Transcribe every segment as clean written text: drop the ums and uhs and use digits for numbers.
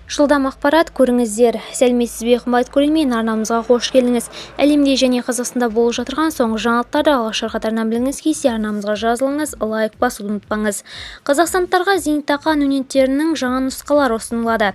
Жылдам ақпарат көріңіздер. Сәлеметсіз бе қымбат көрермен, арнамызға қош келдіңіз. Әлемде және Қазақстанда болып жатырған соңғы жаңалықтарды алғашқы қатарынан біліңіз келсе, арнамызға жазылыңыз, лайк басуды ұмытпаңыз. Қазақстандықтарға зейнетақы аннуитеттерінің жаңа нұсқалары ұсынылады.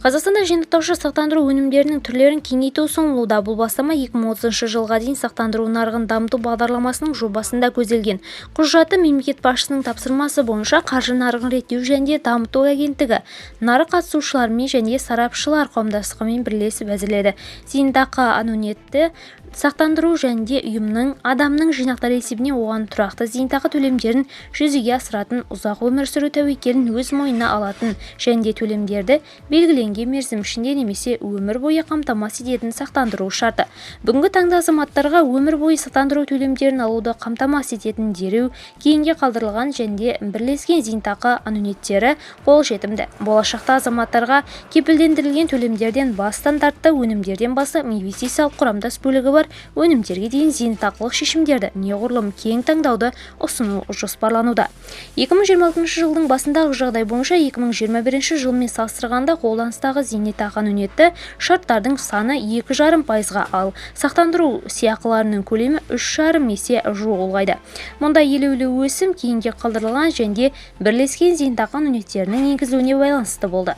Қазақстанда жинақтаушы сақтандыру өнімдерінің түрлерін кеңейту ұсынылуда. Бұл бастама 2030 жылға дейін сақтандыру нарығын дамыту бағдарламасының жобасында көзделген. Құжатты мемлекет басшысының тапсырмасы бойынша қаржы нарығын реттеу және дамыту агенттігі нарық қатысушыларымен және сарапшылар қауымдастығымен бірлесіп әзірледі. Зейнетақы аннуитеті сақтандыру және ұйымның адамның жинақтар есебіне оған тұрақты зейнетақы төлемдерін жүзеге асыратын, ұзақ өмір сүру тәуекелін өз мойнына алатын және төлемдерді белгіленген мерзім ішінде немесе өмір бойы қамтамасыз ететін сақтандыру шарты. Бүгінгі таңда азаматтарға өмір бойы сақтандыру төлемдерін алуды қамтамасыз ететін дереу кейінге қалдырылған және бірлескен зейнетақы аннуитеттері қолжетімді. Болашақта азаматтарға кепілдендірілген төлемдерден бас стандартты өнімдерден бастап инвестициялық құрамдас бөлігі бар өнімдерге дейін зейнетақылық шешімдерді неғұрлым кең таңдауды ұсыну жоспарлануда. 2026 жылдың басындағы жағдай бойынша 2021 жылмен салыстырғанда қолданыстағы зейнетақы аннуитеті шарттардың саны 2,5%-ға, ал сақтандыру сыйақыларының көлемі 3,5 есе ұлғайды. Мұнда елеулі өсім кейінге қалдырылған және бірлескен зейнетақы аннуитеттерінің енгізілуіне байланысты болды.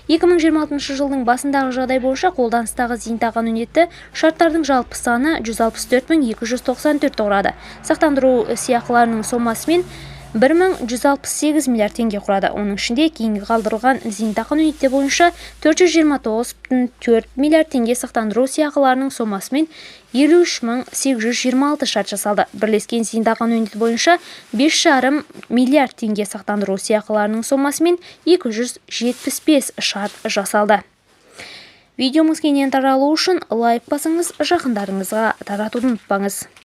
2026 жылдың басындағы жағдай бойынша қолданыстағы зейнетақы аннуитеті шарттардың жалпы саны 164.294 құрады. Сақтандыру сыйақыларының сомасымен 1.168 миллиард теңге құрады. Оның ішінде кейінгі қалдырылған зейнетақы аннуитеті бойынша 429.4 миллиард теңге, сақтандыру сыйақыларының сомасымен 53.826 шарт жасалды. Бірлескен зейнетақы аннуитеті бойынша 5,5 миллиард теңге, сақтандыру сыйақыларының сомасымен 275 шарт жасалды. Видеомыз кеңінен таралу үшін лайк басыңыз, жақындарыңызға таратуды ұмытпаңыз.